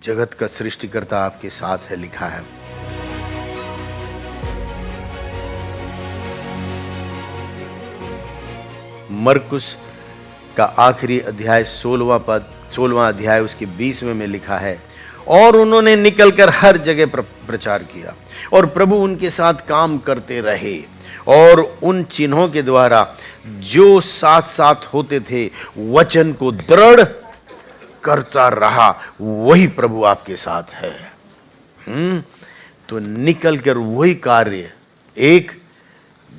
जगत का सृष्टिकर्ता आपके साथ है, लिखा है। मरकुस का आखिरी अध्याय 16वां अध्याय उसके 20वें में लिखा है, और उन्होंने निकलकर हर जगह प्रचार किया और प्रभु उनके साथ काम करते रहे, और उन चिन्हों के द्वारा जो साथ साथ होते थे वचन को दृढ़ करता रहा। वही प्रभु आपके साथ है। तो निकलकर वही कार्य, एक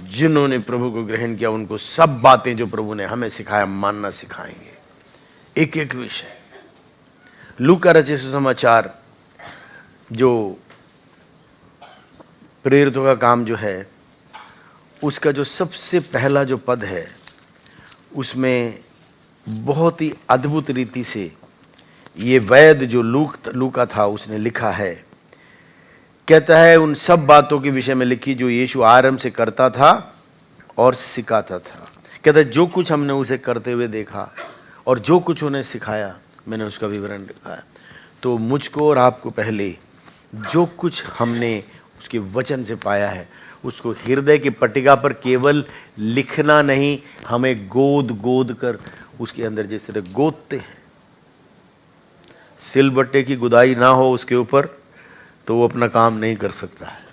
जिन्होंने प्रभु को ग्रहण किया उनको सब बातें जो प्रभु ने हमें सिखाया मानना सिखाएंगे, एक एक विषय। लूका रचित सुसमाचार जो प्रेरितों का काम जो है, उसका जो सबसे पहला जो पद है उसमें बहुत ही अद्भुत रीति से ये वैद जो लूका था उसने लिखा है। कहता है उन सब बातों के विषय में लिखी जो यीशु आरंभ से करता था और सिखाता था। कहता है जो कुछ हमने उसे करते हुए देखा और जो कुछ उन्हें सिखाया मैंने उसका विवरण लिखा है। तो मुझको और आपको पहले जो कुछ हमने उसके वचन से पाया है उसको हृदय की पट्टिका पर केवल लिखना नहीं, हमें गोद गोद कर उसके अंदर जिस तरह गोदते हैं, सिलबट्टे की गुदाई ना हो उसके ऊपर तो वो अपना काम नहीं कर सकता है।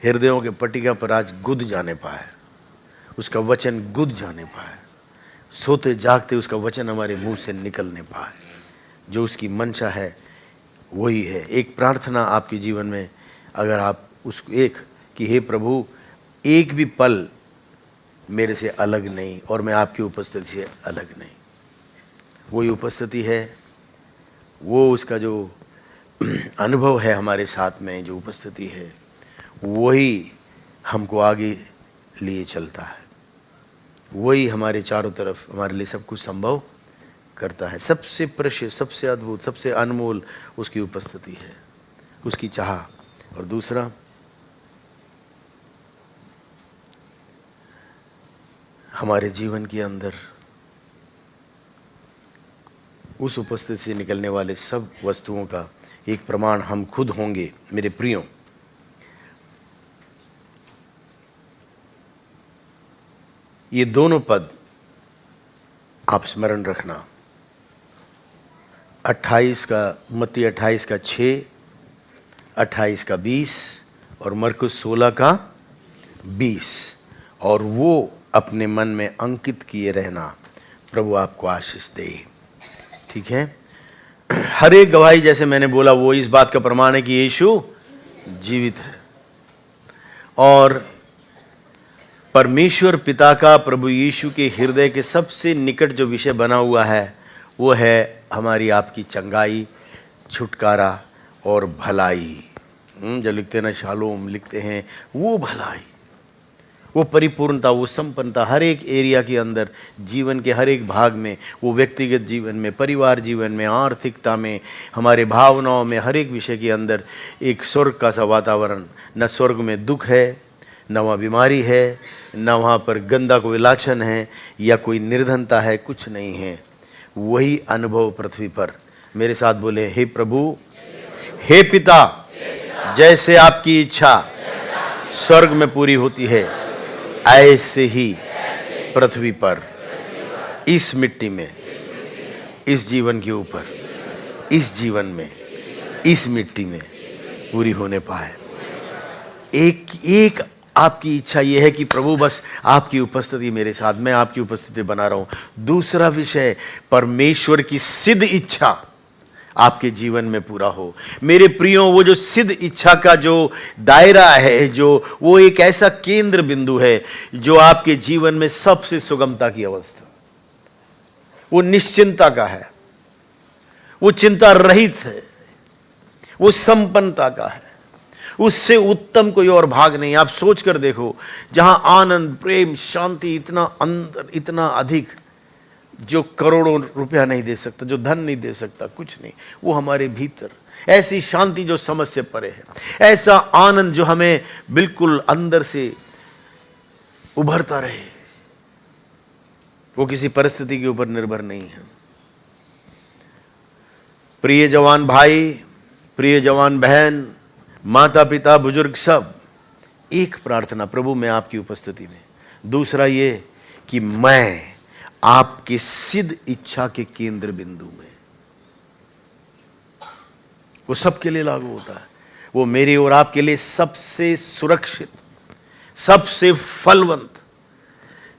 हृदयों के पट्टिका पर आज गुद जाने पाए, उसका वचन गुद जाने पाए, सोते जागते उसका वचन हमारे मुंह से निकलने पाए। जो उसकी मंशा है वही है। एक प्रार्थना आपके जीवन में, अगर आप उसको एक कि हे प्रभु एक भी पल मेरे से अलग नहीं और मैं आपकी उपस्थिति से अलग नहीं, वही उपस्थिति है, वो उसका जो अनुभव है हमारे साथ में, जो उपस्थिति है वही हमको आगे लिए चलता है, वही हमारे चारों तरफ हमारे लिए सब कुछ संभव करता है। सबसे प्रेशियस, सबसे अद्भुत, सबसे अनमोल उसकी उपस्थिति है, उसकी चाह। और दूसरा, हमारे जीवन के अंदर उस उपस्थिति से निकलने वाले सब वस्तुओं का एक प्रमाण हम खुद होंगे। मेरे प्रियो, ये दोनों पद आप स्मरण रखना। 28 का मत्ती 28 का 6, 28 का 20 और मरकुस 16 का 20, और वो अपने मन में अंकित किए रहना। प्रभु आपको आशीष दे। ठीक है। हर एक गवाही, जैसे मैंने बोला, वो इस बात का प्रमाण है कि यीशु जीवित है, और परमेश्वर पिता का प्रभु यीशु के हृदय के सबसे निकट जो विषय बना हुआ है वो है हमारी आपकी चंगाई, छुटकारा और भलाई। जो लिखते हैं ना शालोम, लिखते हैं वो भलाई, वो परिपूर्णता, वो संपन्नता हर एक एरिया के अंदर, जीवन के हर एक भाग में, वो व्यक्तिगत जीवन में, परिवार जीवन में, आर्थिकता में, हमारे भावनाओं में, हर एक विषय के अंदर एक स्वर्ग का सा वातावरण। न स्वर्ग में दुख है, न वहाँ बीमारी है, न वहाँ पर गंदा कोई लाछन है या कोई निर्धनता है, कुछ नहीं है। वही अनुभव पृथ्वी पर। मेरे साथ बोले, हे प्रभु, हे पिता, जैसे आपकी इच्छा स्वर्ग में पूरी होती है ऐसे ही पृथ्वी पर, इस मिट्टी में, इस जीवन के ऊपर, इस जीवन में, इस मिट्टी में पूरी होने पाए। एक आपकी इच्छा यह है कि प्रभु बस आपकी उपस्थिति मेरे साथ, मैं आपकी उपस्थिति बना रहा हूं। दूसरा विषय, परमेश्वर की सिद्ध इच्छा आपके जीवन में पूरा हो। मेरे प्रियो, वो जो सिद्ध इच्छा का जो दायरा है, जो वो एक ऐसा केंद्र बिंदु है जो आपके जीवन में सबसे सुगमता की अवस्था, वो निश्चिंता का है, वो चिंता रहित है, वो संपन्नता का है। उससे उत्तम कोई और भाग नहीं। आप सोच कर देखो, जहां आनंद, प्रेम, शांति इतना अंदर, इतना अधिक, जो करोड़ों रुपया नहीं दे सकता, जो धन नहीं दे सकता, कुछ नहीं, वो हमारे भीतर ऐसी शांति जो समझ से परे है, ऐसा आनंद जो हमें बिल्कुल अंदर से उभरता रहे, वो किसी परिस्थिति के ऊपर निर्भर नहीं है। प्रिय जवान भाई, प्रिय जवान बहन, माता पिता, बुजुर्ग, सब एक प्रार्थना प्रभु मैं आपकी उपस्थिति में। दूसरा ये कि मैं आपके सिद्ध इच्छा के केंद्र बिंदु में। वो सबके लिए लागू होता है। वो मेरे और आपके लिए सबसे सुरक्षित, सबसे फलवंत,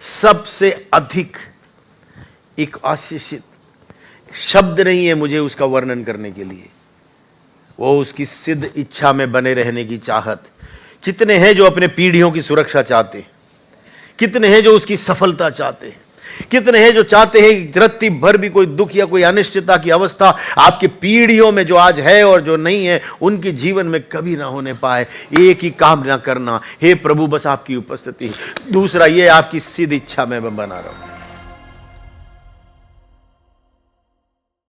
सबसे अधिक एक आशीषित शब्द नहीं है मुझे उसका वर्णन करने के लिए। वो उसकी सिद्ध इच्छा में बने रहने की चाहत। कितने हैं जो अपने पीढ़ियों की सुरक्षा चाहते, कितने हैं जो उसकी सफलता चाहते, कितने हैं जो चाहते हैं कि रत्ती भर भी कोई दुख या कोई अनिश्चितता की अवस्था आपके पीढ़ियों में जो आज है और जो नहीं है उनके जीवन में कभी ना होने पाए। एक ही काम ना करना, हे प्रभु बस आपकी उपस्थिति। दूसरा ये आपकी सिद्ध इच्छा में मैं बना रहा हूं।